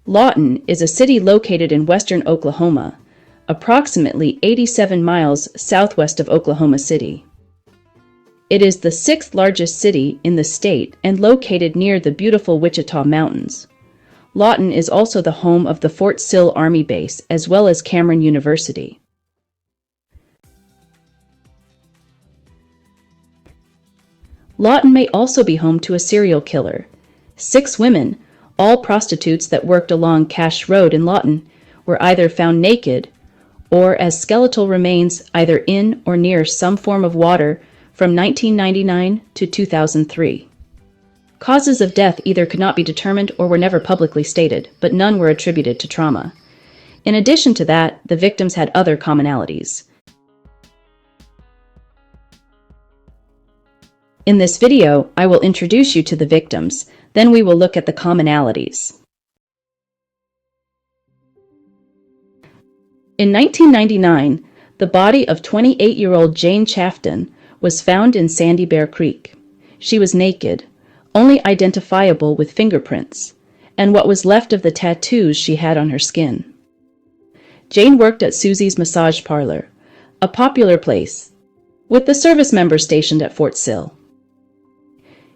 Lawton is a city located in western Oklahoma, approximately 87 miles southwest of Oklahoma City. It is the sixth largest city in the state and located near the beautiful Wichita Mountains. Lawton is also the home of the Fort Sill Army Base as well as Cameron University. Lawton may also be home to a serial killer. 6 women, all prostitutes that worked along Cache Road in Lawton, were either found naked or as skeletal remains either in or near some form of water from 1999 to 2003. Causes of death either could not be determined or were never publicly stated, but none were attributed to trauma. In addition to that, the victims had other commonalities. In this video, I will introduce you to the victims, then we will look at the commonalities. In 1999, the body of 28-year-old Jane Chafton was found in Sandy Bear Creek. She was naked, only identifiable with fingerprints, and what was left of the tattoos she had on her skin. Jane worked at Susie's Massage Parlor, a popular place, with the service members stationed at Fort Sill.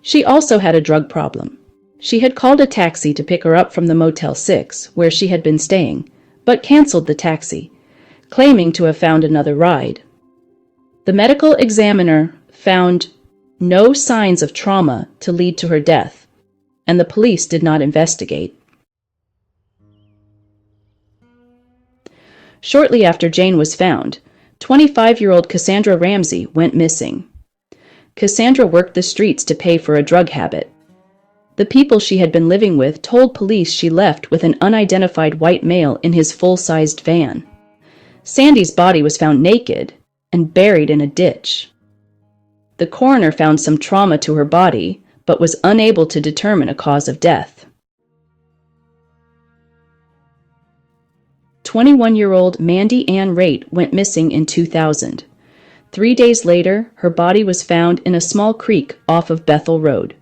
She also had a drug problem. She had called a taxi to pick her up from the Motel 6, where she had been staying, but canceled the taxi, claiming to have found another ride. The medical examiner found no signs of trauma to lead to her death, and the police did not investigate. Shortly after Jane was found, 25-year-old Cassandra Ramsey went missing. Cassandra worked the streets to pay for a drug habit. The people she had been living with told police she left with an unidentified white male in his full-sized van. Sandy's body was found naked and buried in a ditch. The coroner found some trauma to her body, but was unable to determine a cause of death. 21-year-old Mandy Ann Raitt went missing in 2000. 3 days later, her body was found in a small creek off of Bethel Road.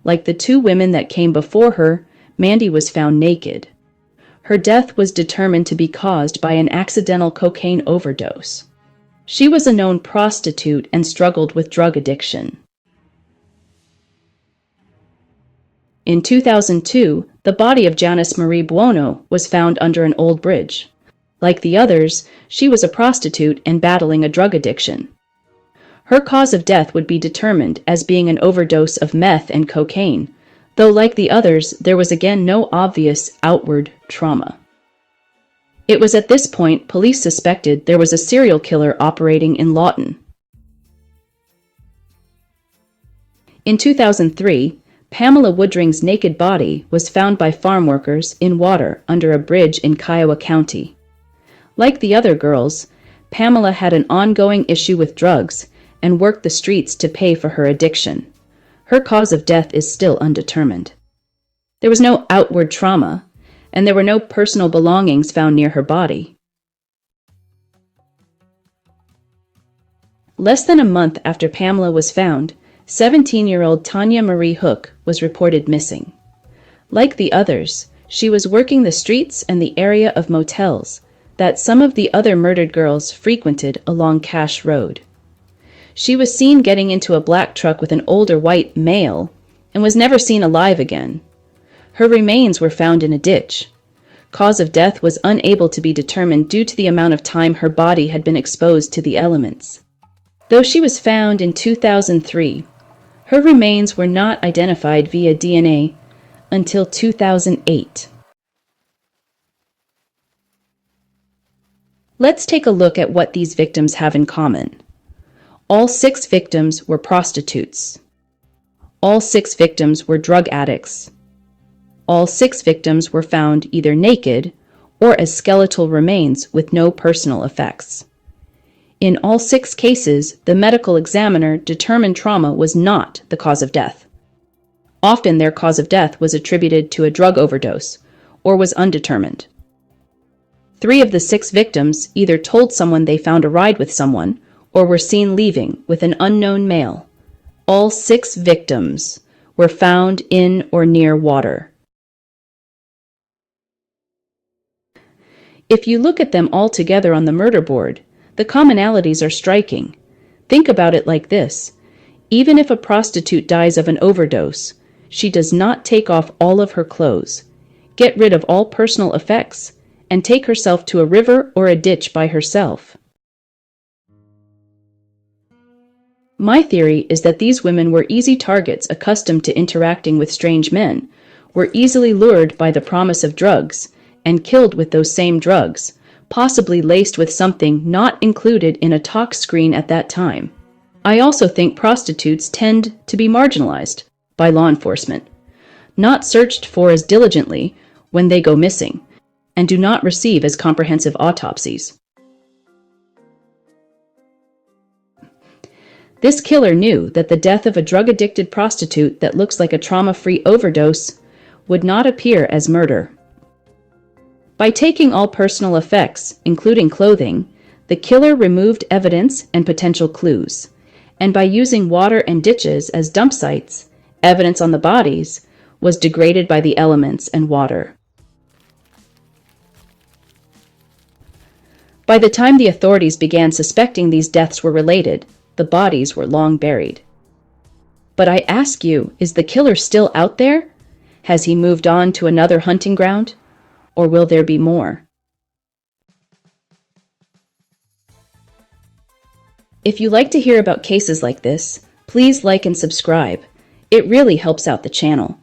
Like the 2 women that came before her, Mandy was found naked. Her death was determined to be caused by an accidental cocaine overdose. She was a known prostitute and struggled with drug addiction. In 2002, the body of Janice Marie Buono was found under an old bridge. Like the others, she was a prostitute and battling a drug addiction. Her cause of death would be determined as being an overdose of meth and cocaine, though like the others, there was again no obvious outward trauma. It was at this point police suspected there was a serial killer operating in Lawton. In 2003, Pamela Woodring's naked body was found by farm workers in water under a bridge in Kiowa County. Like the other girls, Pamela had an ongoing issue with drugs and worked the streets to pay for her addiction. Her cause of death is still undetermined. There was no outward trauma, and there were no personal belongings found near her body. Less than a month after Pamela was found, 17-year-old Tanya Marie Hook was reported missing. Like the others, she was working the streets and the area of motels that some of the other murdered girls frequented along Cache Road. She was seen getting into a black truck with an older white male and was never seen alive again. Her remains were found in a ditch. Cause of death was unable to be determined due to the amount of time her body had been exposed to the elements. Though she was found in 2003, her remains were not identified via DNA until 2008. Let's take a look at what these victims have in common. All 6 victims were prostitutes. All 6 victims were drug addicts. All 6 victims were found either naked or as skeletal remains with no personal effects. In all 6 cases, the medical examiner determined trauma was not the cause of death. Often their cause of death was attributed to a drug overdose or was undetermined. 3 of the 6 victims either told someone they found a ride with someone or were seen leaving with an unknown male. All 6 victims were found in or near water. If you look at them all together on the murder board, the commonalities are striking. Think about it like this. Even if a prostitute dies of an overdose, she does not take off all of her clothes, get rid of all personal effects, and take herself to a river or a ditch by herself. My theory is that these women were easy targets accustomed to interacting with strange men, were easily lured by the promise of drugs, and killed with those same drugs, possibly laced with something not included in a tox screen at that time. I also think prostitutes tend to be marginalized by law enforcement, not searched for as diligently when they go missing, and do not receive as comprehensive autopsies. This killer knew that the death of a drug-addicted prostitute that looks like a trauma-free overdose would not appear as murder. By taking all personal effects, including clothing, the killer removed evidence and potential clues, and by using water and ditches as dump sites, evidence on the bodies was degraded by the elements and water. By the time the authorities began suspecting these deaths were related, the bodies were long buried. But I ask you, is the killer still out there? Has he moved on to another hunting ground? Or will there be more? If you like to hear about cases like this, please like and subscribe. It really helps out the channel.